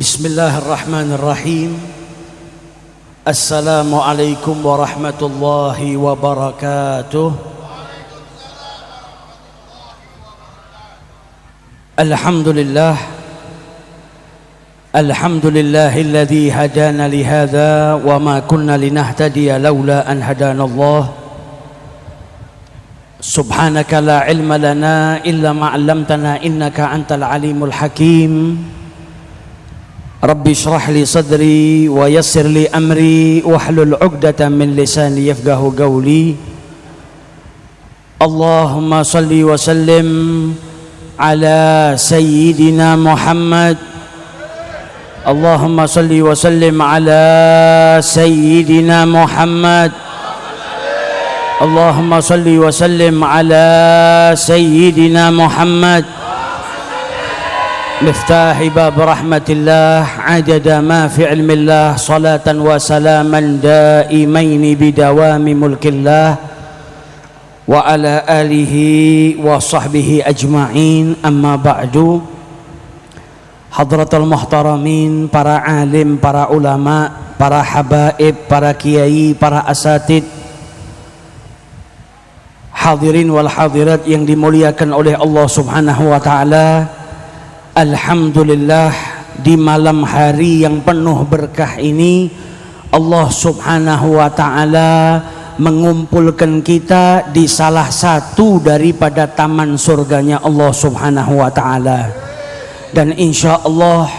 Bismillahirrahmanirrahim. Assalamualaikum warahmatullahi wabarakatuh. Alhamdulillah. Alhamdulillahilladzi hadana lihadza wa ma kunna linahtadiya laula an hadanallah. Subhanaka la ilma lana illa ma 'allamtana innaka antal alimul hakim. Rabbi shrah li sadri wa yassir li amri wahlul 'uqdatam min lisani yafqahu qawli. Allahumma salli wa sallim ala sayyidina Muhammad. Allahumma salli wa sallim ala sayyidina Muhammad. Allahumma salli wa sallim ala sayyidina Muhammad. Miftahi bab rahmatillah adada ma fi ilmillah salatan wa salaman daimaini bidawami mulkillah wa ala alihi wa sahbihi ajma'in, amma ba'du. Hadratul muhtaramin, para alim, para ulama, para habaib, para kiai, para asatid, hadirin wal hadirat yang dimuliakan oleh Allah subhanahu wa ta'ala. Alhamdulillah, di malam hari yang penuh berkah ini Allah subhanahu wa ta'ala mengumpulkan kita di salah satu daripada taman surganya Allah subhanahu wa ta'ala. Dan insya Allah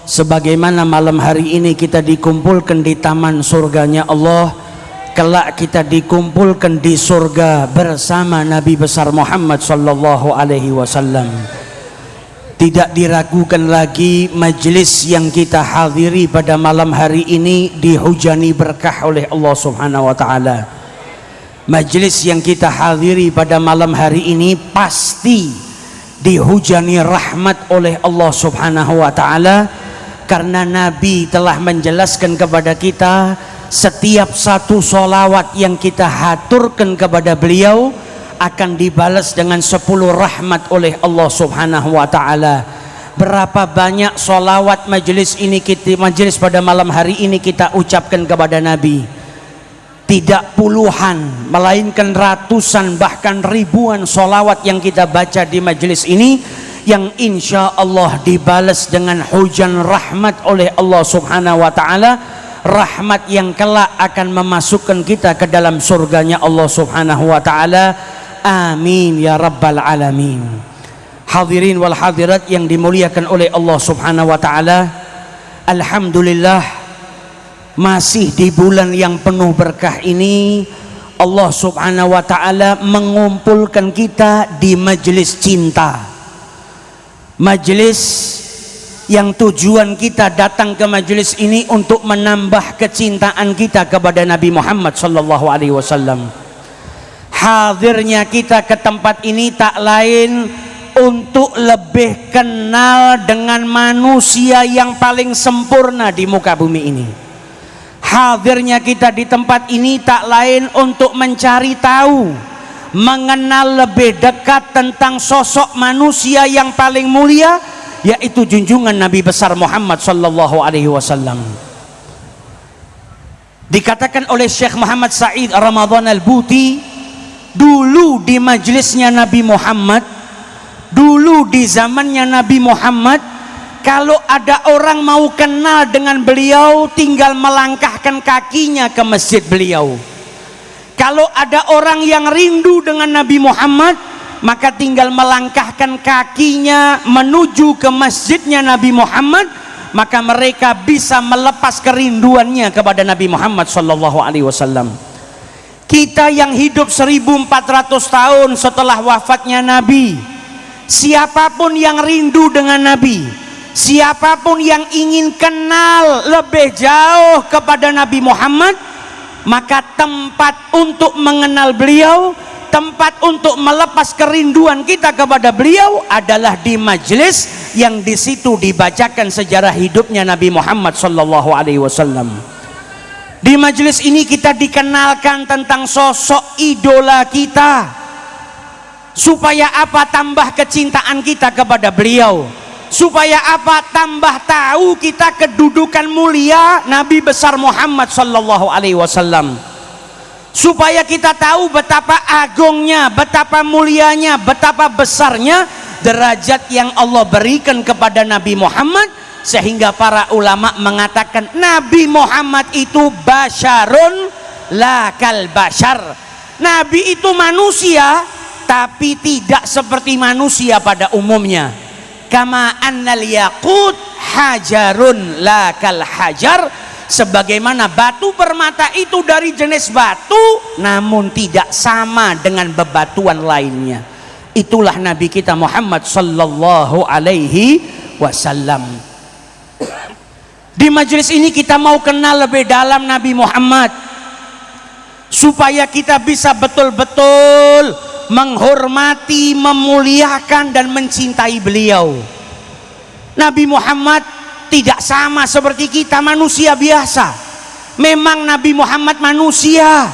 sebagaimana malam hari ini kita dikumpulkan di taman surganya Allah, kelak kita dikumpulkan di surga bersama Nabi besar Muhammad sallallahu alaihi wasallam. Tidak diragukan lagi, majlis yang kita hadiri pada malam hari ini dihujani berkah oleh Allah subhanahu wa ta'ala. Majlis yang kita hadiri pada malam hari ini pasti dihujani rahmat oleh Allah subhanahu wa ta'ala, karena Nabi telah menjelaskan kepada kita setiap satu solawat yang kita haturkan kepada beliau akan dibalas dengan 10 rahmat oleh Allah subhanahu wa ta'ala. Berapa banyak solawat majelis ini majelis pada malam hari ini kita ucapkan kepada Nabi? Tidak puluhan, melainkan ratusan bahkan ribuan solawat yang kita baca di majelis ini, yang insya Allah dibalas dengan hujan rahmat oleh Allah subhanahu wa ta'ala. Rahmat yang kelak akan memasukkan kita ke dalam surganya Allah subhanahu wa ta'ala. Amin ya rabbal alamin. Hadirin wal hadirat yang dimuliakan oleh Allah subhanahu wa ta'ala, alhamdulillah, masih di bulan yang penuh berkah ini Allah subhanahu wa ta'ala mengumpulkan kita di majelis cinta. Majelis yang tujuan kita datang ke majelis ini untuk menambah kecintaan kita kepada Nabi Muhammad sallallahu alaihi wasallam. Hadirnya kita ke tempat ini tak lain untuk lebih kenal dengan manusia yang paling sempurna di muka bumi ini. Hadirnya kita di tempat ini tak lain untuk mencari tahu, mengenal lebih dekat tentang sosok manusia yang paling mulia, yaitu junjungan Nabi besar Muhammad sallallahu alaihi wasallam. Dikatakan oleh Syekh Muhammad Sa'id Ramadan Al-Buti, dulu di majelisnya Nabi Muhammad, dulu di zamannya Nabi Muhammad, kalau ada orang mau kenal dengan beliau tinggal melangkahkan kakinya ke masjid beliau. Kalau ada orang yang rindu dengan Nabi Muhammad, maka tinggal melangkahkan kakinya menuju ke masjidnya Nabi Muhammad, maka mereka bisa melepas kerinduannya kepada Nabi Muhammad sallallahu alaihi wasallam. Kita yang hidup 1400 tahun setelah wafatnya Nabi, siapapun yang rindu dengan Nabi, siapapun yang ingin kenal lebih jauh kepada Nabi Muhammad, Maka tempat untuk mengenal beliau, tempat untuk melepas kerinduan kita kepada beliau adalah di majelis yang di situ dibacakan sejarah hidupnya Nabi Muhammad sallallahu alaihi wasallam. Di majelis ini kita dikenalkan tentang sosok idola kita. Supaya apa? Tambah kecintaan kita kepada beliau. Supaya apa? Tambah tahu kita kedudukan mulia Nabi besar Muhammad sallallahu alaihi wasallam. Supaya kita tahu betapa agungnya, betapa mulianya, betapa besarnya derajat yang Allah berikan kepada Nabi Muhammad, sehingga para ulama mengatakan Nabi Muhammad itu basyarun la kal basyar. Nabi itu manusia tapi tidak seperti manusia pada umumnya. Kama annal yaqut hajarun la kal hajar, sebagaimana batu permata itu dari jenis batu namun tidak sama dengan bebatuan lainnya. Itulah Nabi kita Muhammad sallallahu alaihi wasallam. Di majelis ini kita mau kenal lebih dalam Nabi Muhammad supaya kita bisa betul-betul menghormati, memuliakan dan mencintai beliau. Nabi Muhammad tidak sama seperti kita manusia biasa. Memang Nabi Muhammad manusia.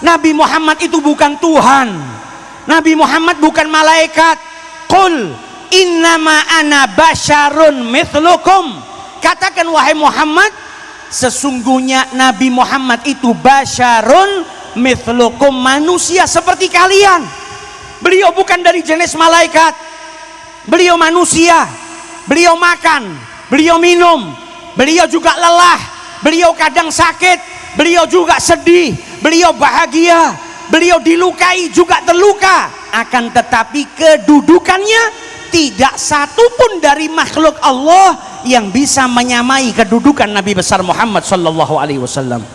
Nabi Muhammad itu bukan Tuhan. Nabi Muhammad bukan malaikat. Qul innama ana basyarun mithlukum. Katakan wahai Muhammad, sesungguhnya Nabi Muhammad itu basyarun mithlukum, manusia seperti kalian. Beliau bukan dari jenis malaikat. Beliau manusia. Beliau makan, beliau minum, beliau juga lelah, beliau kadang sakit, beliau juga sedih, beliau bahagia, beliau dilukai juga terluka. Akan tetapi kedudukannya tidak satu pun dari makhluk Allah yang bisa menyamai kedudukan Nabi besar Muhammad sallallahu alaihi wasallam.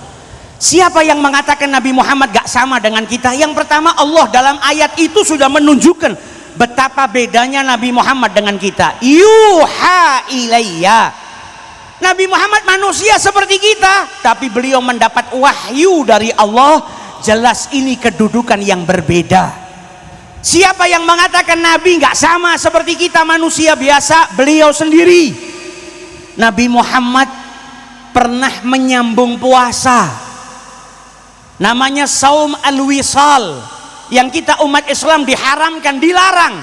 Siapa yang mengatakan Nabi Muhammad gak sama dengan kita? Yang pertama, Allah dalam ayat itu sudah menunjukkan betapa bedanya Nabi Muhammad dengan kita. Yuha ilayya. Nabi Muhammad manusia seperti kita, tapi beliau mendapat wahyu dari Allah. Jelas ini kedudukan yang berbeda. Siapa yang mengatakan Nabi gak sama seperti kita manusia biasa? Beliau sendiri. Nabi Muhammad pernah menyambung puasa, namanya saum al-wisal, yang kita umat Islam diharamkan, dilarang,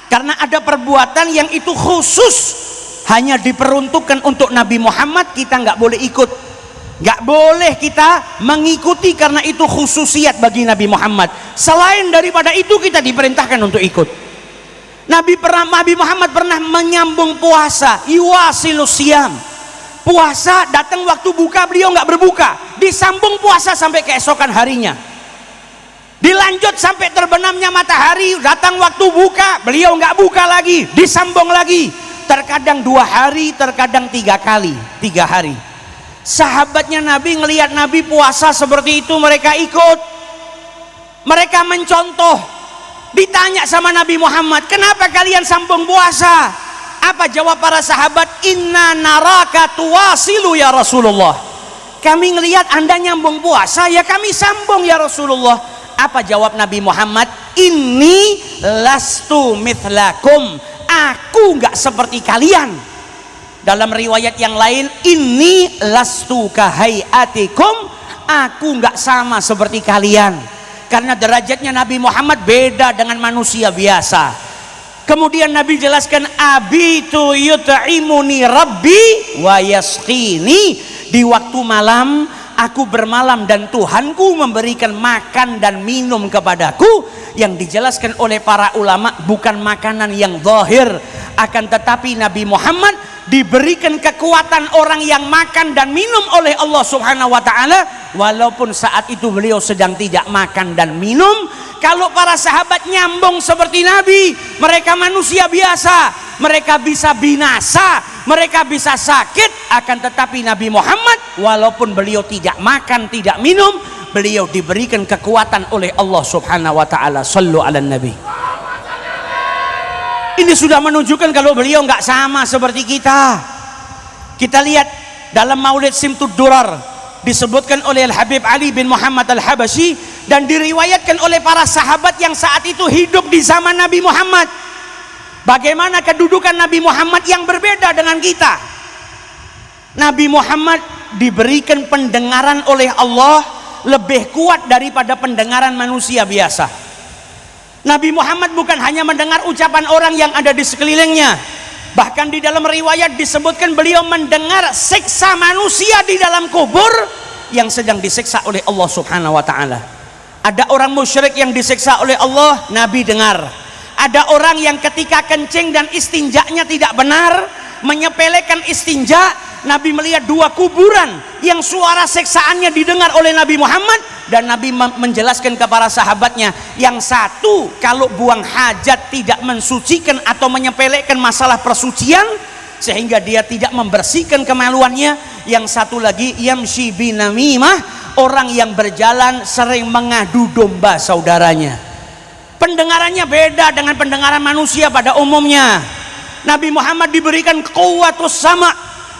karena ada perbuatan yang itu khusus hanya diperuntukkan untuk Nabi Muhammad. Kita nggak boleh ikut, nggak boleh kita mengikuti, karena itu khususiat bagi Nabi Muhammad. Selain daripada itu kita diperintahkan untuk ikut. Nabi Muhammad pernah menyambung puasa, yuwasilus siyam. Puasa datang waktu buka, beliau nggak berbuka, disambung puasa sampai keesokan harinya, dilanjut sampai terbenamnya matahari. Datang waktu buka, beliau nggak buka lagi, disambung lagi. Terkadang 2 hari, terkadang 3 kali, 3 hari. Sahabatnya Nabi ngelihat Nabi puasa seperti itu, mereka ikut, mereka mencontoh. Ditanya sama Nabi Muhammad, kenapa kalian sambung puasa? Apa jawab para sahabat? Inna naraka tuwasilu ya Rasulullah. Kami ngelihat Anda nyambung puasa, ya kami sambung ya Rasulullah. Apa jawab Nabi Muhammad? Inni lastu mithlakum. Aku nggak seperti kalian. Dalam riwayat yang lain, inni lastu kahayatikum. Aku nggak sama seperti kalian. Karena derajatnya Nabi Muhammad beda dengan manusia biasa. Kemudian Nabi jelaskan, abitu yut'imuni rabbi wa yasqini. Di waktu malam aku bermalam dan Tuhanku memberikan makan dan minum kepadaku. Yang dijelaskan oleh para ulama bukan makanan yang zahir, akan tetapi Nabi Muhammad diberikan kekuatan orang yang makan dan minum oleh Allah Subhanahu wa ta'ala, walaupun saat itu beliau sedang tidak makan dan minum. Kalau para sahabat nyambung seperti Nabi, mereka manusia biasa, mereka bisa binasa, mereka bisa sakit. Akan tetapi Nabi Muhammad, walaupun beliau tidak makan, tidak minum, beliau diberikan kekuatan oleh Allah Subhanahu wa ta'ala. Sallu ala nabi. Ini sudah menunjukkan kalau beliau nggak sama seperti kita. Kita lihat dalam Maulid Simtud Durar, disebutkan oleh Al-Habib Ali bin Muhammad Al-Habasyi dan diriwayatkan oleh para sahabat yang saat itu hidup di zaman Nabi Muhammad. Bagaimana kedudukan Nabi Muhammad yang berbeda dengan kita. Nabi Muhammad diberikan pendengaran oleh Allah lebih kuat daripada pendengaran manusia biasa. Nabi Muhammad bukan hanya mendengar ucapan orang yang ada di sekelilingnya, bahkan di dalam riwayat disebutkan beliau mendengar siksa manusia di dalam kubur yang sedang disiksa oleh Allah Subhanahu wa taala. Ada orang musyrik yang disiksa oleh Allah, Nabi dengar. Ada orang yang ketika kencing dan istinjanya tidak benar, menyepelekan istinja, Nabi melihat dua kuburan yang suara siksaannya didengar oleh Nabi Muhammad, dan Nabi menjelaskan kepada sahabatnya, yang satu kalau buang hajat tidak mensucikan atau menyepelekan masalah persucian sehingga dia tidak membersihkan kemaluannya, yang satu lagi yamshi binamimah, orang yang berjalan sering mengadu domba saudaranya. Pendengarannya beda dengan pendengaran manusia pada umumnya. Nabi Muhammad diberikan quwwatus sama',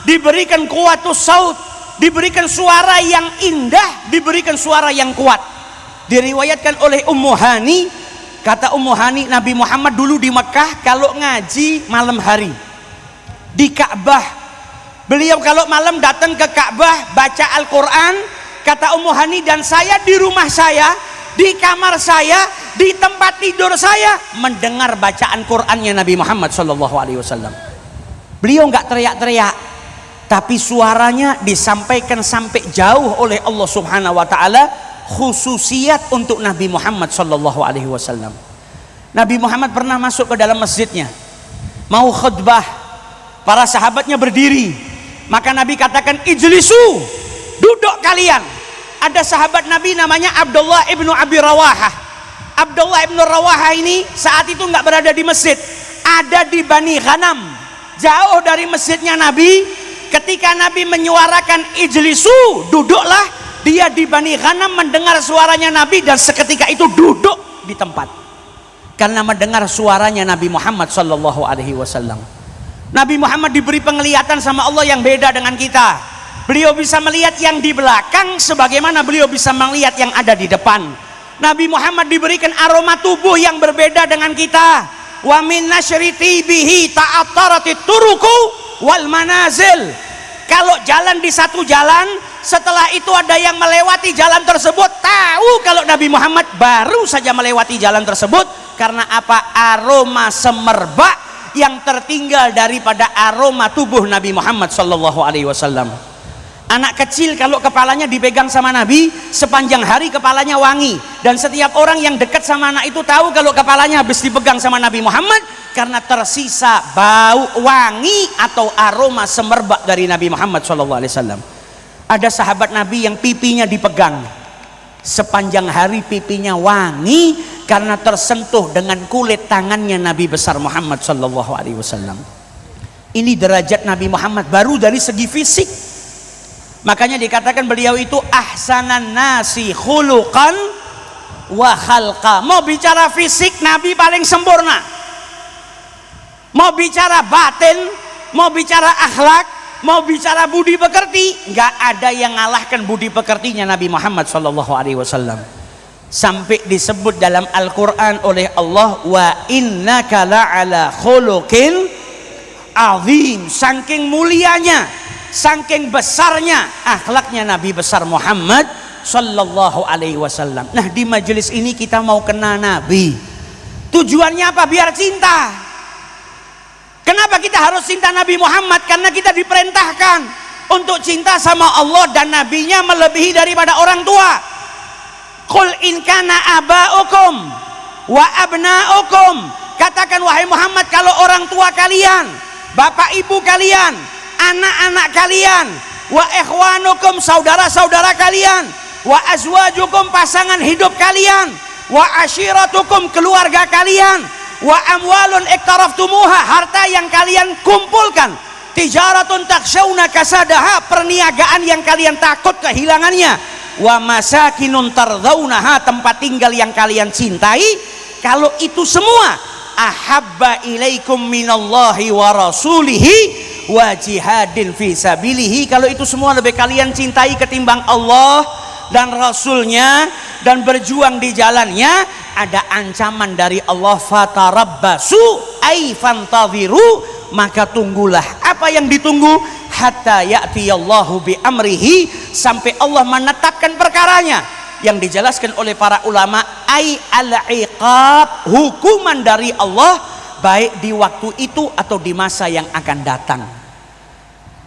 diberikan quwwatus saut, diberikan suara yang indah, diberikan suara yang kuat. Diriwayatkan oleh Ummu Hani, kata Ummu Hani, Nabi Muhammad dulu di Mekah kalau ngaji malam hari di Ka'bah, beliau kalau malam datang ke Ka'bah baca Al-Quran, kata Ummu Hani, dan saya di rumah saya, di kamar saya, di tempat tidur saya mendengar bacaan Qurannya Nabi Muhammad SAW. Beliau nggak teriak-teriak, tapi suaranya disampaikan sampai jauh oleh Allah Subhanahu wa taala, khususiat untuk Nabi Muhammad SAW. Nabi Muhammad pernah masuk ke dalam masjidnya, mau khutbah, para sahabatnya berdiri, maka Nabi katakan, ijlisu, duduk kalian. Ada sahabat Nabi namanya Abdullah ibnu Abi Rawahah. Abdullah ibnu Rawahah ini saat itu nggak berada di masjid, ada di Bani Ghanam, jauh dari masjidnya Nabi. Ketika Nabi menyuarakan ijlisu, duduklah, dia di Bani Ghanam mendengar suaranya Nabi dan seketika itu duduk di tempat karena mendengar suaranya Nabi Muhammad SAW. Nabi Muhammad diberi penglihatan sama Allah yang beda dengan kita. Beliau bisa melihat yang di belakang sebagaimana beliau bisa melihat yang ada di depan. Nabi Muhammad diberikan aroma tubuh yang berbeda dengan kita. Wa min nasyri tibihi ta'attaratit turuku wal manazil. Kalau jalan di satu jalan, setelah itu ada yang melewati jalan tersebut, tahu kalau Nabi Muhammad baru saja melewati jalan tersebut. Karena apa? Aroma semerbak yang tertinggal daripada aroma tubuh Nabi Muhammad SAW. Anak kecil kalau kepalanya dipegang sama Nabi, sepanjang hari kepalanya wangi, dan setiap orang yang dekat sama anak itu tahu kalau kepalanya habis dipegang sama Nabi Muhammad karena tersisa bau wangi atau aroma semerbak dari Nabi Muhammad SAW. Ada sahabat Nabi yang pipinya dipegang, sepanjang hari pipinya wangi karena tersentuh dengan kulit tangannya Nabi besar Muhammad SAW. Ini derajat Nabi Muhammad baru dari segi fisik. Makanya dikatakan beliau itu ahsanan nasi khuluqan wa khalqa. Mau bicara fisik, Nabi paling sempurna. Mau bicara batin, mau bicara akhlak, mau bicara budi pekerti, nggak ada yang ngalahkan budi pekertinya Nabi Muhammad SAW. Sampai disebut dalam Al-Quran oleh Allah, wa innaka la'ala khuluqin azim. Saking mulianya, saking besarnya akhlaknya Nabi besar Muhammad sallallahu alaihi wasallam. Nah, di majelis ini kita mau kenal Nabi. Tujuannya apa? Biar cinta. Kenapa kita harus cinta Nabi Muhammad? Karena kita diperintahkan untuk cinta sama Allah dan nabinya melebihi daripada orang tua. Qul in kana aba'ukum wa abna'ukum, katakan wahai Muhammad, kalau orang tua kalian, bapak ibu kalian, anak-anak kalian, wa ikhwanukum, saudara-saudara kalian, wa azwajukum, pasangan hidup kalian, wa ashiratukum, keluarga kalian, wa amwalun iktaraftumuha, harta yang kalian kumpulkan, tijaratun taksyawna kasadaha, perniagaan yang kalian takut kehilangannya, wa masakinun tardaunaha, tempat tinggal yang kalian cintai. Kalau itu semua ahabba ilaikum minallahi wa rasulihi wa jihadin fi sabilihi. Kalau itu semua lebih kalian cintai ketimbang Allah dan Rasulnya dan berjuang di jalannya, ada ancaman dari Allah, fatarabbasu ay fantadhiru, maka tunggulah. Apa yang ditunggu? Hatta ya'tiyallahu bi amrihi, sampai Allah menetapkan perkaranya. Yang dijelaskan oleh para ulama, ay al-iqab, hukuman dari Allah, baik di waktu itu atau di masa yang akan datang.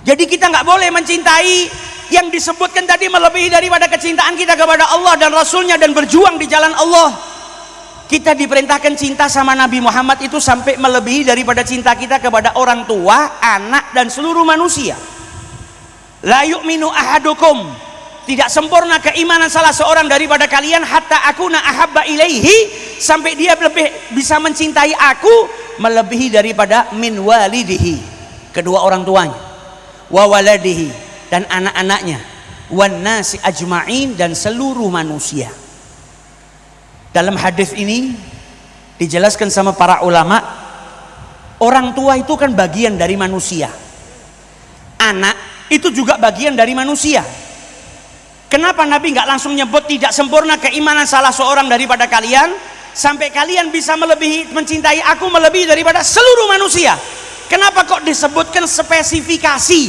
Jadi kita nggak boleh mencintai yang disebutkan tadi melebihi daripada kecintaan kita kepada Allah dan Rasulnya dan berjuang di jalan Allah. Kita diperintahkan cinta sama Nabi Muhammad itu sampai melebihi daripada cinta kita kepada orang tua, anak, dan seluruh manusia. La yu'minu ahadukum, tidak sempurna keimanan salah seorang daripada kalian, hatta akuna ahabba ilaihi, sampai dia lebih bisa mencintai aku melebihi daripada min walidihi, kedua orang tuanya, wa waladihi, dan anak-anaknya, wan nasi ajma'in, dan seluruh manusia. Dalam hadis ini dijelaskan sama para ulama, orang tua itu kan bagian dari manusia, anak itu juga bagian dari manusia. Kenapa Nabi nggak langsung nyebut tidak sempurna keimanan salah seorang daripada kalian sampai kalian bisa melebihi mencintai aku melebihi daripada seluruh manusia? Kenapa kok disebutkan spesifikasi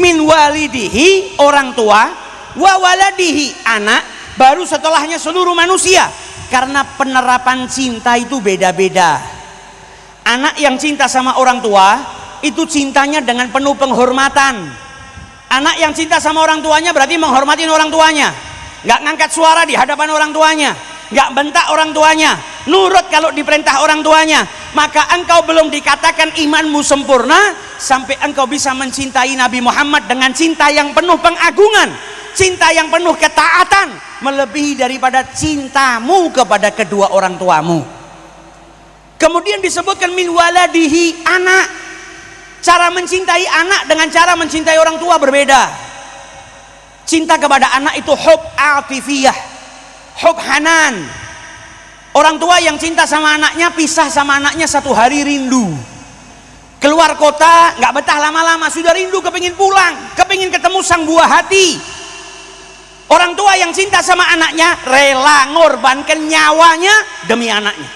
min walidihi, orang tua, wa waladihi, anak, baru setelahnya seluruh manusia? Karena penerapan cinta itu beda-beda. Anak yang cinta sama orang tua itu cintanya dengan penuh penghormatan. Anak yang cinta sama orang tuanya berarti menghormatin orang tuanya, nggak ngangkat suara di hadapan orang tuanya, nggak bentak orang tuanya, nurut kalau diperintah orang tuanya. Maka engkau belum dikatakan imanmu sempurna sampai engkau bisa mencintai Nabi Muhammad dengan cinta yang penuh pengagungan, cinta yang penuh ketaatan, melebihi daripada cintamu kepada kedua orang tuamu. Kemudian disebutkan min waladihi, anak. Cara mencintai anak dengan cara mencintai orang tua berbeda. Cinta kepada anak itu hub atifiyah, hub hanan. Orang tua yang cinta sama anaknya, pisah sama anaknya 1 hari rindu. Keluar kota nggak betah lama-lama, sudah rindu, kepingin pulang, kepingin ketemu sang buah hati. Orang tua yang cinta sama anaknya rela ngorbankan nyawanya demi anaknya.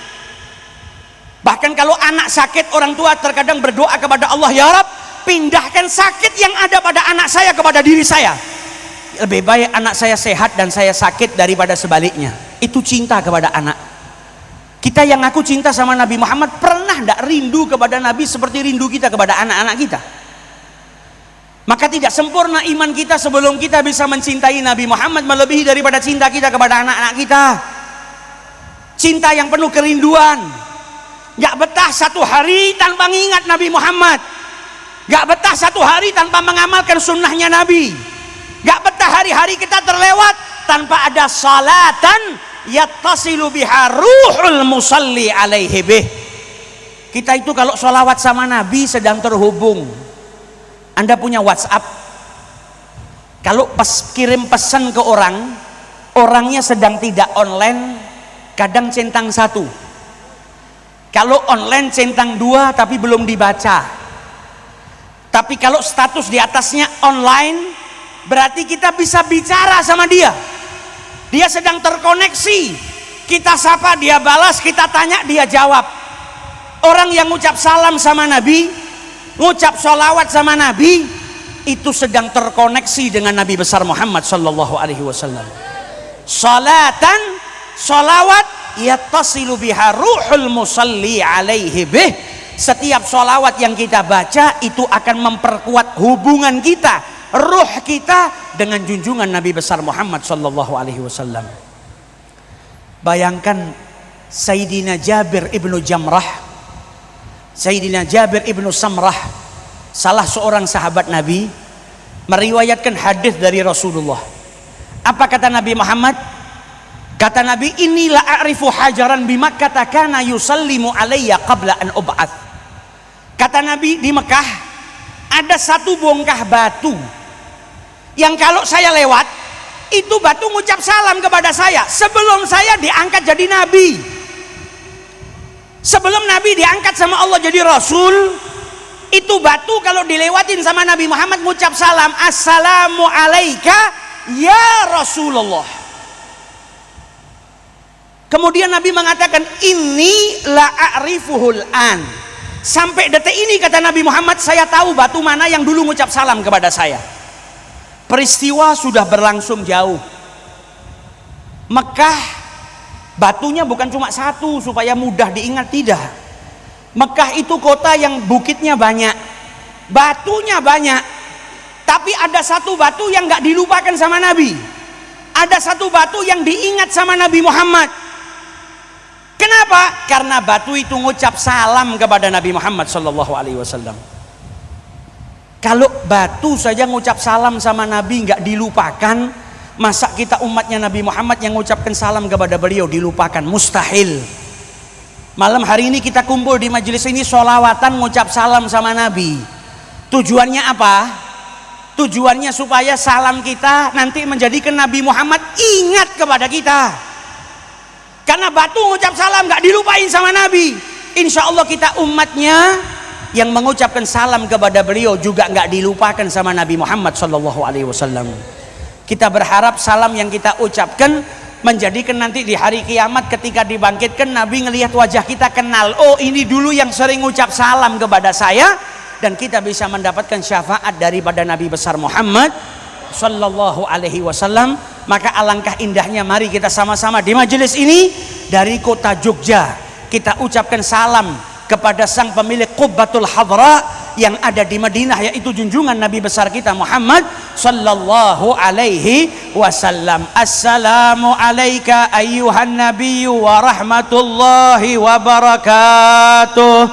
Bahkan kalau anak sakit, orang tua terkadang berdoa kepada Allah, ya Rabb, pindahkan sakit yang ada pada anak saya kepada diri saya. Lebih baik anak saya sehat dan saya sakit daripada sebaliknya. Itu cinta kepada anak. Kita yang ngaku cinta sama Nabi Muhammad, pernah tidak rindu kepada Nabi seperti rindu kita kepada anak-anak kita? Maka tidak sempurna iman kita sebelum kita bisa mencintai Nabi Muhammad melebihi daripada cinta kita kepada anak-anak kita. Cinta yang penuh kerinduan. Gak betah 1 hari tanpa mengingat Nabi Muhammad. Gak betah 1 hari tanpa mengamalkan sunnahnya Nabi. Gak betah hari-hari kita terlewat tanpa ada salatan yattasilu biha ruhul musalli alaihi bih. Kita itu kalau sholawat sama Nabi sedang terhubung. Anda punya WhatsApp, kalau kirim pesan ke orang, orangnya sedang tidak online, kadang centang 1. Kalau online centang 2 tapi belum dibaca. Tapi kalau status di atasnya online, berarti kita bisa bicara sama dia. Dia sedang terkoneksi. Kita sapa, dia balas, kita tanya, dia jawab. Orang yang ngucap salam sama Nabi, ngucap sholawat sama Nabi, itu sedang terkoneksi dengan Nabi besar Muhammad sallallahu alaihi wasallam. Salatan, sholawat, yattasilu biha ruhul musalli alaihi bih. Setiap sholawat yang kita baca itu akan memperkuat hubungan kita, ruh kita dengan junjungan Nabi besar Muhammad sallallahu alaihi wasallam. Bayangkan Sayyidina Jabir ibnu Jamrah, Sayyidina Jabir ibnu Samrah, salah seorang sahabat Nabi, meriwayatkan hadis dari Rasulullah. Apa kata Nabi Muhammad? Kata Nabi, inilah a'rifu hajaran bimakkah kana yusallimu alayya qabla an ub'ats. Kata Nabi, di Mekah ada 1 bongkah batu yang kalau saya lewat, itu batu ngucap salam kepada saya sebelum saya diangkat jadi Nabi. Sebelum Nabi diangkat sama Allah jadi Rasul, Itu batu kalau dilewatin sama Nabi Muhammad ngucap salam, assalamu alaika ya Rasulullah. Kemudian Nabi mengatakan, inni la a'rifuhul an. Sampai detik ini kata Nabi Muhammad, saya tahu batu mana yang dulu ngucap salam kepada saya. Peristiwa sudah berlangsung jauh. Mekah batunya bukan cuma satu supaya mudah diingat, tidak. Mekah itu kota yang bukitnya banyak, batunya banyak, tapi ada satu batu yang gak dilupakan sama Nabi. Ada satu batu yang diingat sama Nabi Muhammad. Kenapa? Karena batu itu ngucap salam kepada Nabi Muhammad SAW. Kalau batu saja ngucap salam sama Nabi gak dilupakan, masa kita umatnya Nabi Muhammad yang ngucapkan salam kepada beliau dilupakan? Mustahil. Malam hari ini kita kumpul di majelis ini sholawatan ngucap salam sama Nabi. Tujuannya apa? Tujuannya supaya salam kita nanti menjadikan Nabi Muhammad ingat kepada kita. Karena batu ngucap salam gak dilupain sama Nabi. Insya Allah kita umatnya yang mengucapkan salam kepada beliau juga gak dilupakan sama Nabi Muhammad SAW. Kita berharap salam yang kita ucapkan menjadikan nanti di hari kiamat ketika dibangkitkan Nabi ngelihat wajah kita, kenal, oh ini dulu yang sering ngucap salam kepada saya, dan kita bisa mendapatkan syafaat daripada Nabi besar Muhammad sallallahu alaihi wasallam. Maka alangkah indahnya mari kita sama-sama di majelis ini dari kota Jogja kita ucapkan salam kepada sang pemilik Qubbatul Hadra yang ada di Madinah, yaitu junjungan Nabi besar kita Muhammad sallallahu alaihi wasallam. Assalamu alayka ayyuhan nabiyyu wa rahmatullahi wa barakatuh.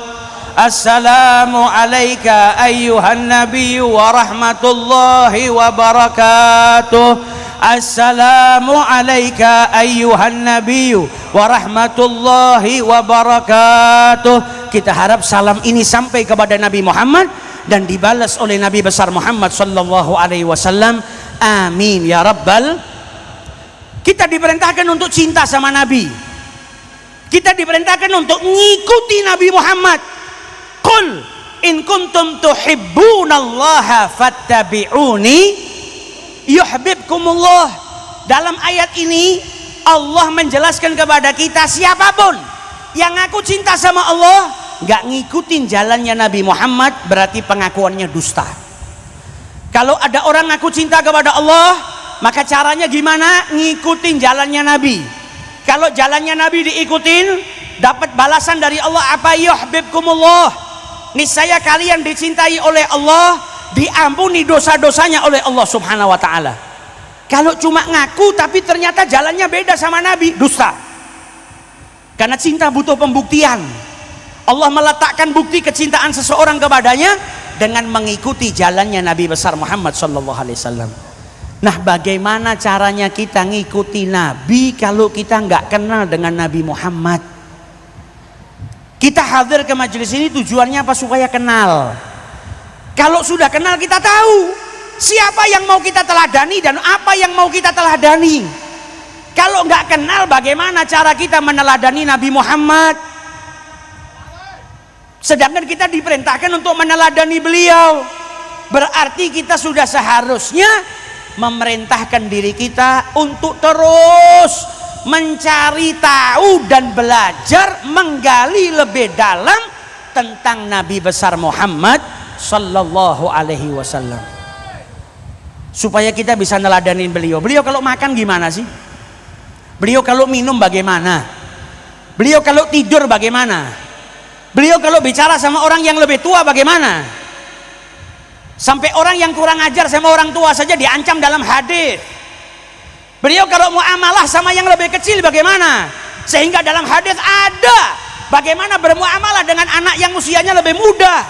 Assalamu alayka ayyuhan nabiyyu wa rahmatullahi wa barakatuh. Assalamu alayka ayyuhan nabiyyu wa rahmatullahi wa barakatuh. Kita harap salam ini sampai kepada Nabi Muhammad dan dibalas oleh Nabi besar Muhammad sallallahu alaihi wasallam. Amin ya rabbal. Kita diperintahkan untuk cinta sama Nabi. Kita diperintahkan untuk mengikuti Nabi Muhammad. Qul in kuntum tuhibbunallaha fattabi'uni yuhibbukumullah. Dalam ayat ini Allah menjelaskan kepada kita, siapapun yang ngaku cinta sama Allah gak ngikutin jalannya Nabi Muhammad berarti pengakuannya dusta. Kalau ada orang ngaku cinta kepada Allah, maka caranya gimana? Ngikutin jalannya Nabi. Kalau jalannya Nabi diikutin, dapat balasan dari Allah apa? Yuhibbukumullah. Niscaya kalian dicintai oleh Allah, diampuni dosa-dosanya oleh Allah Subhanahu wa taala. Kalau cuma ngaku tapi ternyata jalannya beda sama Nabi, dusta. Karena cinta butuh pembuktian. Allah meletakkan bukti kecintaan seseorang kepadanya dengan mengikuti jalannya Nabi besar Muhammad sallallahu alaihi wasallam. Nah, bagaimana caranya kita ngikuti Nabi kalau kita nggak kenal dengan Nabi Muhammad? Kita hadir ke majelis ini tujuannya apa? Supaya kenal. Kalau sudah kenal kita tahu siapa yang mau kita teladani dan apa yang mau kita teladani. Kalau nggak kenal, bagaimana cara kita meneladani Nabi Muhammad? Sedangkan kita diperintahkan untuk meneladani beliau. Berarti kita sudah seharusnya memerintahkan diri kita untuk terus mencari tahu dan belajar, menggali lebih dalam tentang Nabi besar Muhammad sallallahu alaihi wasallam. Supaya kita bisa neladanin beliau. Beliau kalau makan gimana sih? Beliau kalau minum bagaimana? Beliau kalau tidur bagaimana? Beliau kalau bicara sama orang yang lebih tua bagaimana? Sampai orang yang kurang ajar sama orang tua saja diancam dalam hadis. Beliau kalau muamalah sama yang lebih kecil bagaimana? Sehingga dalam hadis ada bagaimana bermuamalah dengan anak yang usianya lebih muda.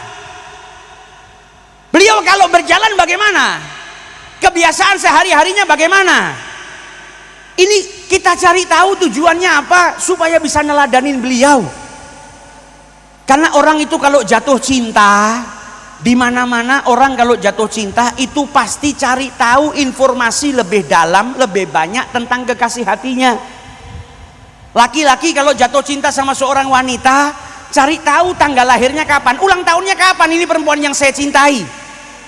Beliau kalau berjalan bagaimana? Kebiasaan sehari-harinya bagaimana? Ini kita cari tahu tujuannya apa, supaya bisa neladanin beliau. Karena orang itu kalau jatuh cinta, di mana-mana orang kalau jatuh cinta itu pasti cari tahu informasi lebih dalam, lebih banyak tentang kekasih hatinya. Laki-laki kalau jatuh cinta sama seorang wanita, cari tahu tanggal lahirnya kapan, ulang tahunnya kapan, ini perempuan yang saya cintai,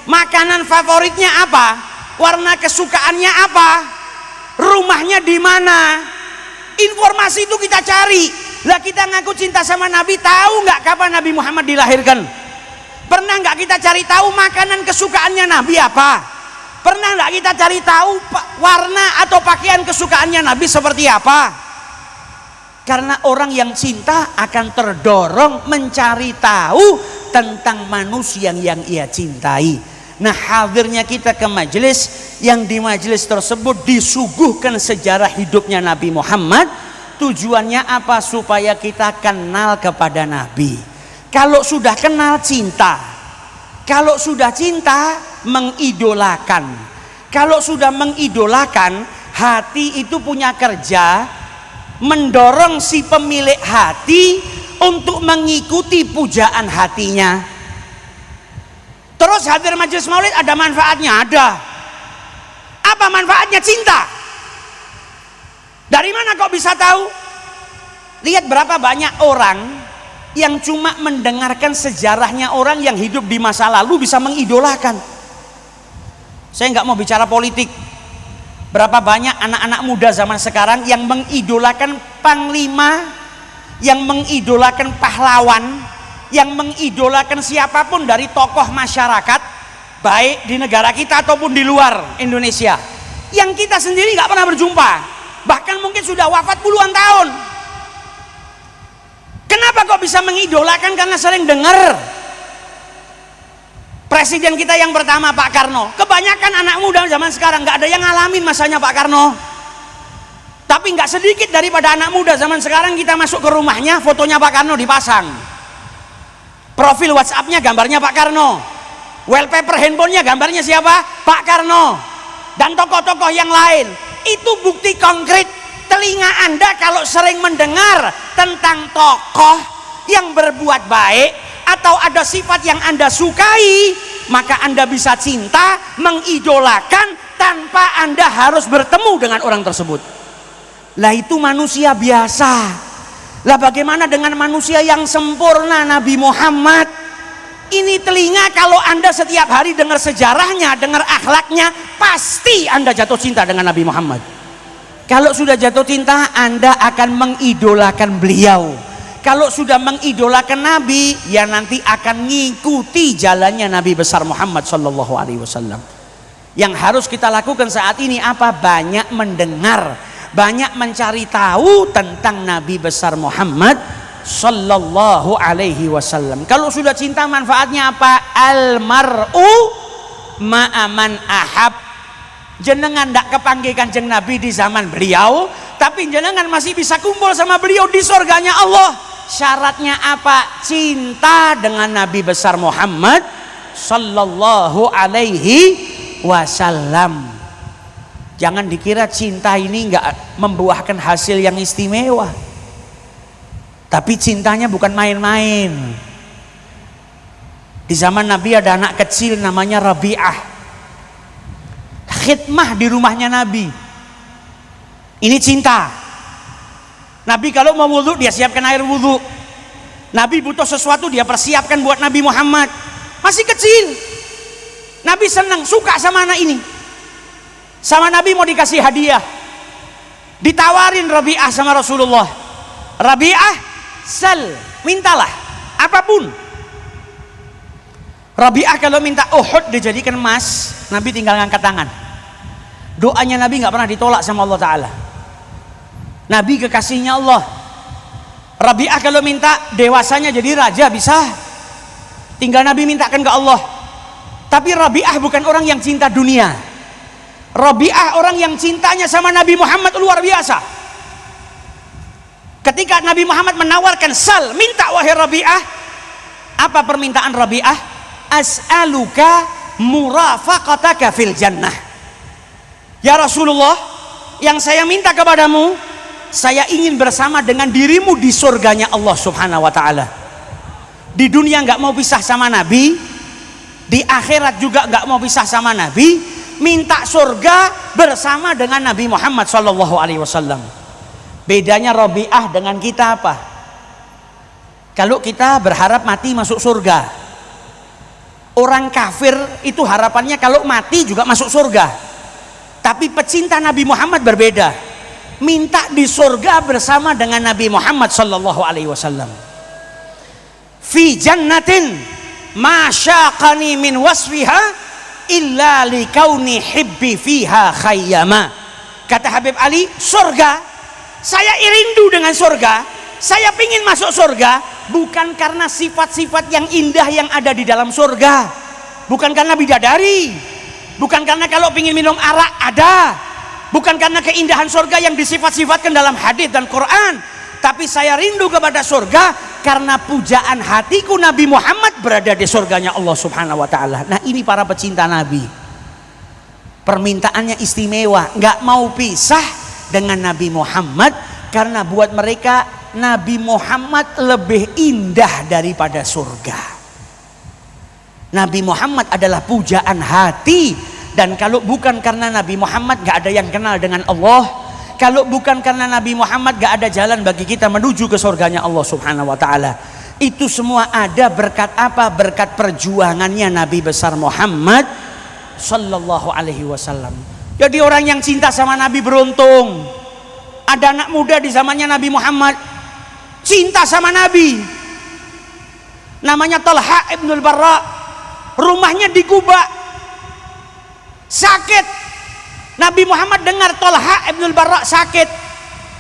makanan favoritnya apa, warna kesukaannya apa, rumahnya di mana. Informasi itu kita cari. Lah kita ngaku cinta sama Nabi, tahu nggak kapan Nabi Muhammad dilahirkan? Pernah nggak kita cari tahu makanan kesukaannya Nabi apa? Pernah nggak kita cari tahu warna atau pakaian kesukaannya Nabi seperti apa? Karena orang yang cinta akan terdorong mencari tahu tentang manusia yang ia cintai. Nah, hadirnya kita ke majelis, yang di majelis tersebut disuguhkan sejarah hidupnya Nabi Muhammad. Tujuannya apa? Supaya kita kenal kepada Nabi. Kalau sudah kenal, cinta. Kalau sudah cinta, mengidolakan. Kalau sudah mengidolakan, hati itu punya kerja mendorong si pemilik hati untuk mengikuti pujaan hatinya. Terus hadir majelis maulid ada manfaatnya? Ada. Apa manfaatnya? Cinta. Dari mana kok bisa tahu? Lihat berapa banyak orang yang cuma mendengarkan sejarahnya orang yang hidup di masa lalu bisa mengidolakan. Saya nggak mau bicara politik. Berapa banyak anak-anak muda zaman sekarang yang mengidolakan panglima, yang mengidolakan pahlawan, yang mengidolakan siapapun dari tokoh masyarakat, baik di negara kita ataupun di luar Indonesia, yang kita sendiri nggak pernah berjumpa, bahkan mungkin sudah wafat puluhan tahun. Kenapa kok bisa mengidolakan? Karena sering dengar presiden kita yang pertama Pak Karno. Kebanyakan anak muda zaman sekarang nggak ada yang ngalamin masanya Pak Karno, tapi nggak sedikit daripada anak muda zaman sekarang kita masuk ke rumahnya, fotonya Pak Karno dipasang, profil WhatsApp-nya gambarnya Pak Karno, wallpaper handphonenya gambarnya siapa? Pak Karno, dan tokoh-tokoh yang lain. Itu bukti konkret. Telinga Anda kalau sering mendengar tentang tokoh yang berbuat baik atau ada sifat yang Anda sukai, maka Anda bisa cinta, mengidolakan tanpa Anda harus bertemu dengan orang tersebut. Lah itu manusia biasa. Lah bagaimana dengan manusia yang sempurna, Nabi Muhammad? Ini telinga, kalau Anda setiap hari dengar sejarahnya, dengar akhlaknya, pasti Anda jatuh cinta dengan Nabi Muhammad. Kalau sudah jatuh cinta, Anda akan mengidolakan beliau. Kalau sudah mengidolakan Nabi, ya nanti akan ngikuti jalannya Nabi besar Muhammad sallallahu alaihi wasallam. Yang harus kita lakukan saat ini apa? Banyak mendengar, banyak mencari tahu tentang Nabi besar Muhammad sallallahu alaihi wasallam. Kalau sudah cinta, manfaatnya apa? Almar'u ma'aman ahab. Jenengan ndak kepanggil Kanjeng Nabi di zaman beliau, tapi jenengan masih bisa kumpul sama beliau di surganya Allah. Syaratnya apa? Cinta dengan Nabi besar Muhammad sallallahu alaihi wasallam. Jangan dikira cinta ini nggak membuahkan hasil yang istimewa, tapi cintanya bukan main-main. Di zaman Nabi ada anak kecil namanya Rabi'ah, khidmah di rumahnya Nabi. Ini cinta. Nabi kalau mau wudhu, dia siapkan air wudhu. Nabi butuh sesuatu, dia persiapkan buat Nabi Muhammad. Masih kecil, Nabi senang, suka sama anak ini. Sama Nabi mau dikasih hadiah, ditawarin Rabi'ah sama Rasulullah. Rabi'ah, sal, mintalah apapun. Rabi'ah kalau minta Uhud dijadikan emas, Nabi tinggal ngangkat tangan. Doanya Nabi nggak pernah ditolak sama Allah Ta'ala. Nabi kekasihnya Allah. Rabi'ah kalau minta dewasanya jadi raja bisa, tinggal Nabi mintakan ke Allah. Tapi Rabi'ah bukan orang yang cinta dunia. Rabi'ah orang yang cintanya sama Nabi Muhammad luar biasa. Ketika Nabi Muhammad menawarkan, sal, minta wahai Rabi'ah. Apa permintaan Rabi'ah? As'aluka murafaqataka fil jannah. Ya Rasulullah, yang saya minta kepadamu, saya ingin bersama dengan dirimu di surganya Allah subhanahu wa ta'ala. Di dunia nggak mau pisah sama Nabi, di akhirat juga nggak mau pisah sama Nabi, minta surga bersama dengan Nabi Muhammad sallallahu alaihi wasallam. Bedanya Rabi'ah dengan kita apa? Kalau kita berharap mati masuk surga, orang kafir itu harapannya kalau mati juga masuk surga. Tapi pecinta Nabi Muhammad berbeda, minta di surga bersama dengan Nabi Muhammad sallallahu alaihi wasallam. Fi jannatin ma syaqani min wasfiha illa likauni hibbi fiha khayyama. Kata Habib Ali, surga, saya rindu dengan surga, saya pingin masuk surga, bukan karena sifat-sifat yang indah yang ada di dalam surga, bukan karena bidadari, bukan karena kalau pingin minum arak ada, bukan karena keindahan surga yang disifat-sifatkan dalam hadis dan Quran, tapi saya rindu kepada surga karena pujaan hatiku Nabi Muhammad berada di surganya Allah Subhanahu wa taala. Nah, ini para pecinta Nabi, permintaannya istimewa, nggak mau pisah dengan Nabi Muhammad karena buat mereka Nabi Muhammad lebih indah daripada surga. Nabi Muhammad adalah pujaan hati, dan kalau bukan karena Nabi Muhammad gak ada yang kenal dengan Allah. Kalau bukan karena Nabi Muhammad gak ada jalan bagi kita menuju ke surganya Allah Subhanahu wa taala. Itu semua ada berkat apa? Berkat perjuangannya Nabi besar Muhammad sallallahu alaihi wasallam. Jadi orang yang cinta sama Nabi beruntung. Ada anak muda di zamannya Nabi Muhammad cinta sama Nabi, namanya Talha ibnul Barra, rumahnya di Kuba, sakit. Nabi Muhammad dengar Talha ibnul Barra sakit,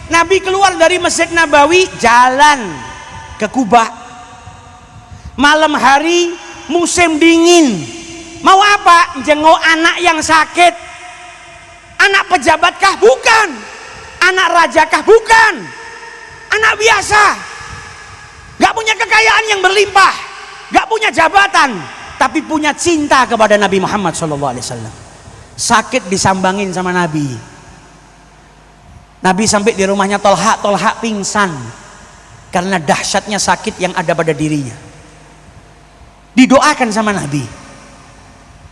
Nabi keluar dari Masjid Nabawi jalan ke Kuba. Malam hari, musim dingin, mau apa? Jenguk anak yang sakit. Anak pejabatkah? Bukan. Anak rajakah? Bukan. Anak biasa, gak punya kekayaan yang berlimpah, gak punya jabatan, tapi punya cinta kepada Nabi Muhammad SAW. Sakit disambangin sama Nabi. Nabi sampai di rumahnya Talha, Talha pingsan karena dahsyatnya sakit yang ada pada dirinya. Didoakan sama Nabi.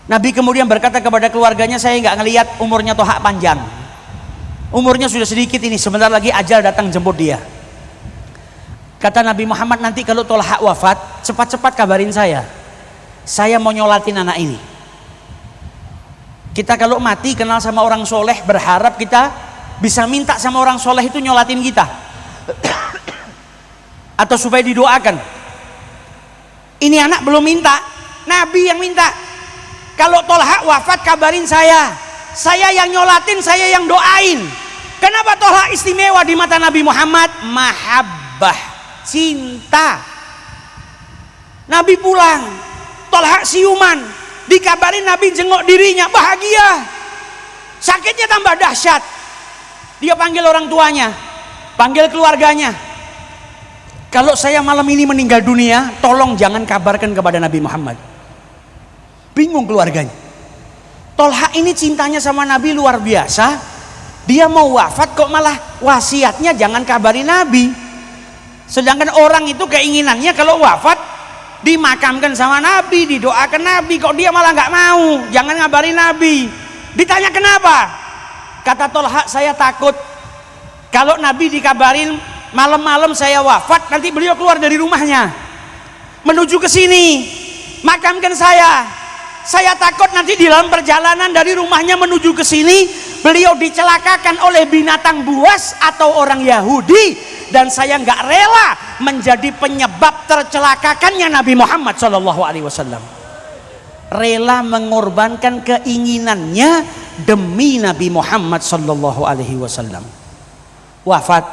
Nabi kemudian berkata kepada keluarganya, saya gak ngelihat umurnya Talha panjang, umurnya sudah sedikit ini, sebentar lagi ajal datang jemput dia. Kata Nabi Muhammad, nanti kalau Talha wafat, cepat-cepat kabarin saya mau nyolatin anak ini. Kita kalau mati kenal sama orang soleh, berharap kita bisa minta sama orang soleh itu nyolatin kita atau supaya didoakan. Ini anak belum minta, Nabi yang minta. Kalau Talha wafat kabarin saya yang nyolatin, saya yang doain. Kenapa Talha istimewa di mata Nabi Muhammad? Mahabbah, cinta. Nabi pulang, Talha siuman, dikabarin Nabi jenguk dirinya, bahagia. Sakitnya tambah dahsyat. Dia panggil orang tuanya, panggil keluarganya. Kalau saya malam ini meninggal dunia, tolong jangan kabarkan kepada Nabi Muhammad. Bingung keluarganya. Talha ini cintanya sama Nabi luar biasa. Dia mau wafat kok malah wasiatnya jangan kabari Nabi. Sedangkan orang itu keinginannya kalau wafat dimakamkan sama Nabi, didoakan Nabi, kok dia malah nggak mau, jangan ngabarin Nabi. Ditanya kenapa? Kata Talha, saya takut kalau Nabi dikabarin malam-malam saya wafat, nanti beliau keluar dari rumahnya menuju ke sini makamkan saya. Saya takut nanti di dalam perjalanan dari rumahnya menuju ke sini beliau dicelakakan oleh binatang buas atau orang Yahudi, dan saya nggak rela menjadi penyebab tercelakakannya Nabi Muhammad SAW. Rela mengorbankan keinginannya demi Nabi Muhammad SAW. Wafat,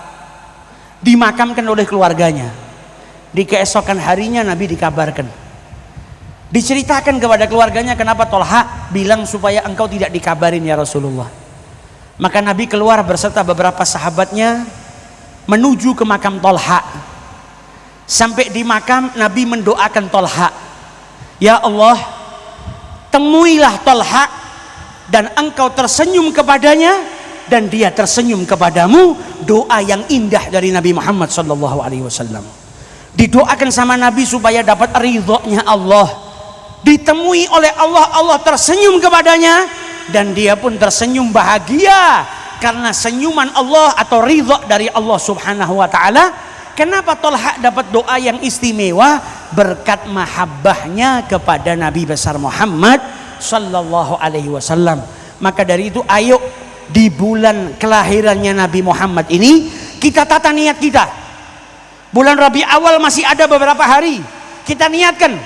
dimakamkan oleh keluarganya. Di keesokan harinya Nabi dikabarkan, diceritakan kepada keluarganya, kenapa Talha bilang supaya engkau tidak dikabarin ya Rasulullah. Maka Nabi keluar beserta beberapa sahabatnya menuju ke makam Talha. Sampai di makam, Nabi mendoakan Talha, ya Allah, temuilah Talha dan engkau tersenyum kepadanya dan dia tersenyum kepadamu. Doa yang indah dari Nabi Muhammad SAW. Didoakan sama Nabi supaya dapat ridhonya Allah. Ditemui oleh Allah, Allah tersenyum kepadanya dan dia pun tersenyum bahagia karena senyuman Allah atau ridho dari Allah Subhanahu wa taala. Kenapa Tolha dapat doa yang istimewa? Berkat mahabbahnya kepada Nabi besar Muhammad sallallahu alaihi wasallam. Maka dari itu ayo di bulan kelahirannya Nabi Muhammad ini kita tata niat kita. Bulan Rabi awal masih ada beberapa hari. Kita niatkan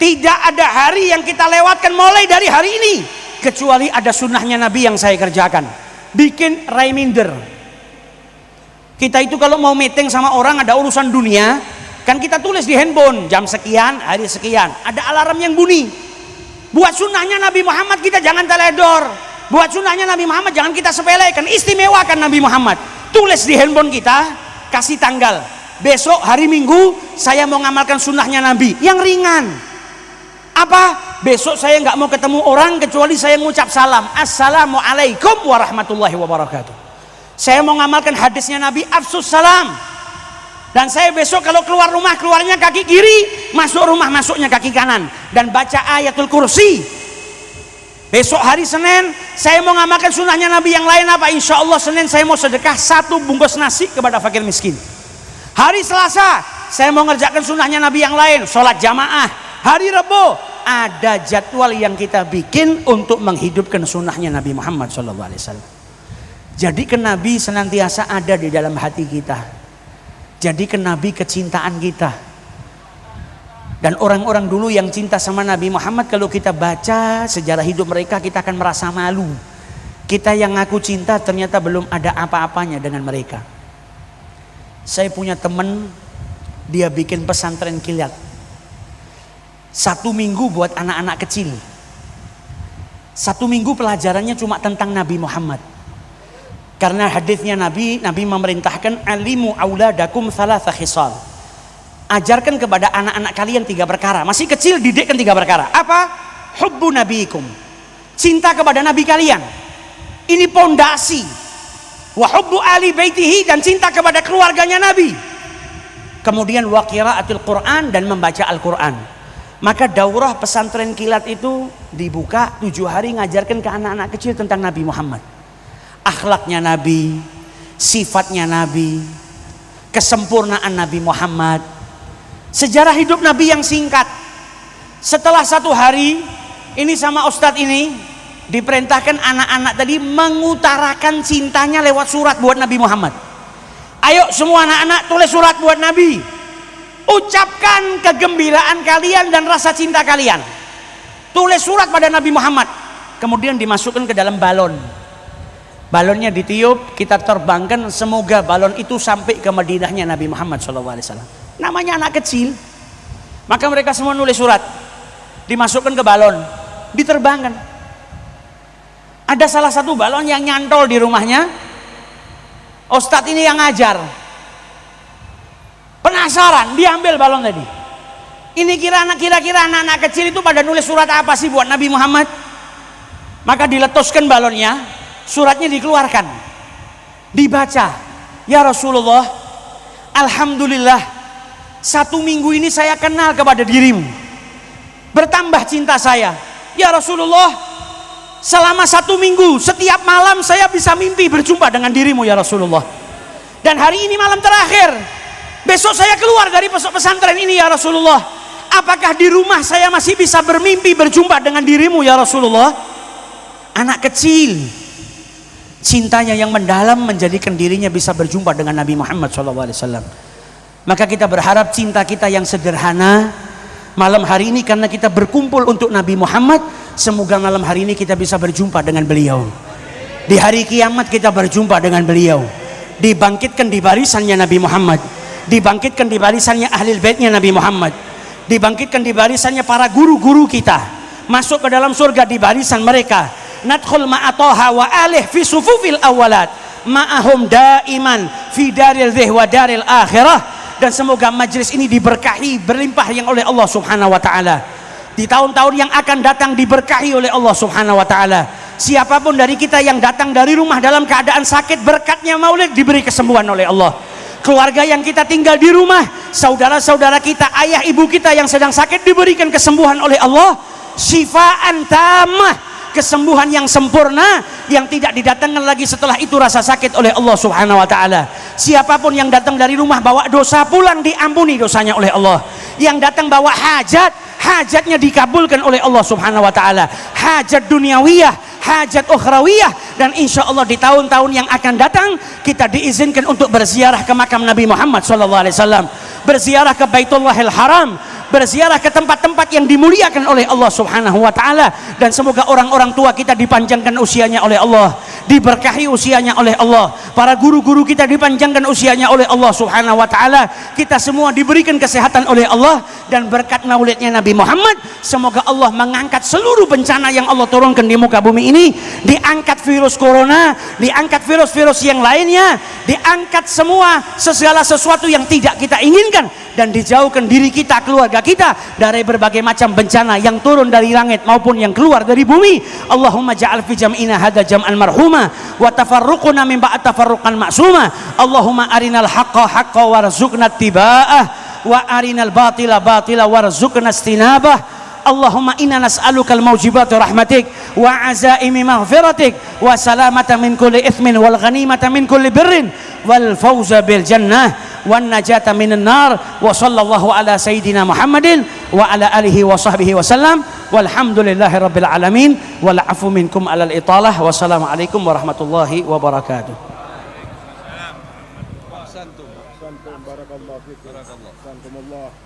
tidak ada hari yang kita lewatkan mulai dari hari ini kecuali ada sunnahnya Nabi yang saya kerjakan. Bikin reminder. Kita itu kalau mau meeting sama orang ada urusan dunia, kan kita tulis di handphone jam sekian, hari sekian, ada alarm yang bunyi. Buat sunnahnya Nabi Muhammad kita jangan teledor. Buat sunnahnya Nabi Muhammad jangan kita sepelekan, istimewakan Nabi Muhammad. Tulis di handphone kita, kasih tanggal. Besok hari Minggu saya mau ngamalkan sunnahnya Nabi yang ringan. Apa? Besok saya nggak mau ketemu orang kecuali saya mengucap salam. Assalamualaikum warahmatullahi wabarakatuh. Saya mau ngamalkan hadisnya Nabi, afsus salam. Dan saya besok kalau keluar rumah keluarnya kaki kiri, masuk rumah masuknya kaki kanan, dan baca ayatul kursi. Besok hari Senin saya mau ngamalkan sunnahnya Nabi yang lain apa? Insya Allah Senin saya mau sedekah 1 bungkus nasi kepada fakir miskin. Hari Selasa saya mau ngerjakan sunnahnya Nabi yang lain, sholat jamaah. Hari Rabu ada jadwal yang kita bikin untuk menghidupkan sunnahnya Nabi Muhammad SAW. Jadikan Nabi senantiasa ada di dalam hati kita. Jadikan Nabi kecintaan kita. Dan orang-orang dulu yang cinta sama Nabi Muhammad, kalau kita baca sejarah hidup mereka, kita akan merasa malu. Kita yang ngaku cinta ternyata belum ada apa-apanya dengan mereka. Saya punya teman, dia bikin pesantren kilat 1 minggu buat anak-anak kecil. 1 minggu pelajarannya cuma tentang Nabi Muhammad. Karena hadisnya Nabi memerintahkan alimu auladakum thalatha khisal. Ajarkan kepada anak-anak kalian 3 perkara. Masih kecil didikkan 3 perkara. Apa? Hubbu nabiikum. Cinta kepada nabi kalian. Ini pondasi. Wa hubbu ali baitihi, dan cinta kepada keluarganya Nabi. Kemudian wa qiraatul Quran, dan membaca Al-Quran. Maka daurah pesantren kilat itu dibuka 7 hari ngajarkan ke anak-anak kecil tentang Nabi Muhammad. Akhlaknya Nabi, sifatnya Nabi, kesempurnaan Nabi Muhammad, sejarah hidup Nabi yang singkat. Setelah 1 hari ini sama Ustadz ini diperintahkan anak-anak tadi mengutarakan cintanya lewat surat buat Nabi Muhammad. Ayo semua anak-anak tulis surat buat Nabi, ucapkan kegembiraan kalian dan rasa cinta kalian. Tulis surat pada Nabi Muhammad, kemudian dimasukkan ke dalam balon. Balonnya ditiup, kita terbangkan, semoga balon itu sampai ke Madinahnya Nabi Muhammad SAW. Namanya anak kecil. Maka mereka semua nulis surat, dimasukkan ke balon, diterbangkan. Ada salah satu balon yang nyantol di rumahnya. Ustadz ini yang ngajar, penasaran, diambil balon tadi. Ini kira-kira anak-anak kecil itu pada nulis surat apa sih buat Nabi Muhammad? Maka diletuskan balonnya, suratnya dikeluarkan, dibaca. Ya Rasulullah, alhamdulillah 1 minggu ini saya kenal kepada dirimu, bertambah cinta saya. Ya Rasulullah, selama 1 minggu setiap malam saya bisa mimpi berjumpa dengan dirimu ya Rasulullah. Dan hari ini malam terakhir, besok saya keluar dari pesantren ini ya Rasulullah. Apakah di rumah saya masih bisa bermimpi berjumpa dengan dirimu ya Rasulullah? Anak kecil, cintanya yang mendalam menjadikan dirinya bisa berjumpa dengan Nabi Muhammad SAW. Maka kita berharap cinta kita yang sederhana malam hari ini, karena kita berkumpul untuk Nabi Muhammad, semoga malam hari ini kita bisa berjumpa dengan beliau. Di hari kiamat kita berjumpa dengan beliau, dibangkitkan di barisannya Nabi Muhammad, dibangkitkan di barisannya ahlul baitnya Nabi Muhammad, dibangkitkan di barisannya para guru-guru kita, masuk ke dalam surga di barisan mereka. Nadkhul ma'atoha wa alih fi sufufil awalat ma'ahum daiman fi daril dhih wa daril akhirah. Dan semoga majlis ini diberkahi berlimpah yang oleh Allah Subhanahu wa taala. Di tahun-tahun yang akan datang diberkahi oleh Allah Subhanahu wa taala. Siapapun dari kita yang datang dari rumah dalam keadaan sakit, berkatnya maulid diberi kesembuhan oleh Allah. Keluarga yang kita tinggal di rumah, saudara-saudara kita, ayah ibu kita yang sedang sakit diberikan kesembuhan oleh Allah. Syifaan tamah, kesembuhan yang sempurna yang tidak didatangkan lagi setelah itu rasa sakit oleh Allah Subhanahu wa taala. Siapapun yang datang dari rumah bawa dosa pulang, diampuni dosanya oleh Allah. Yang datang bawa hajat, hajatnya dikabulkan oleh Allah Subhanahu wa taala. Hajat duniawiyah, hajat ukhrawiyah, dan insya Allah di tahun-tahun yang akan datang kita diizinkan untuk berziarah ke makam Nabi Muhammad SAW, berziarah ke Baitullahil Haram, berziarah ke tempat-tempat yang dimuliakan oleh Allah Subhanahu wa taala. Dan semoga orang-orang tua kita dipanjangkan usianya oleh Allah, diberkahi usianya oleh Allah, para guru-guru kita dipanjangkan usianya oleh Allah Subhanahu wa taala, kita semua diberikan kesehatan oleh Allah, dan berkat maulidnya Nabi Muhammad semoga Allah mengangkat seluruh bencana yang Allah turunkan di muka bumi ini, diangkat virus corona, diangkat virus-virus yang lainnya, diangkat semua segala sesuatu yang tidak kita inginkan, dan dijauhkan diri kita, keluarga kita dari berbagai macam bencana yang turun dari langit maupun yang keluar dari bumi. Allahumma ja'al fi jam'ina hadza jam'an marhuma wa tafarruquna min ba'd tafarruqan ma'suma. Allahumma arinal haqqa haqqa warzuqna ittiba'ah wa arinal batila batila warzuqna istinabah. Allahumma inna nas'aluka al-mawjibati rahmatik wa azaimi maghfiratik wa salamata min kulli ithmin wal ghanimata min kulli birrin wal fawza bil jannah wan najata minan nar. Wa sallallahu ala sayyidina Muhammadin wa ala alihi wa sahbihi wa sallam walhamdulillahi rabbil alamin wal afu minkum alal italah. Wassalamu alaikum warahmatullahi wabarakatuh. Barakallahu fikum. Barakallahu.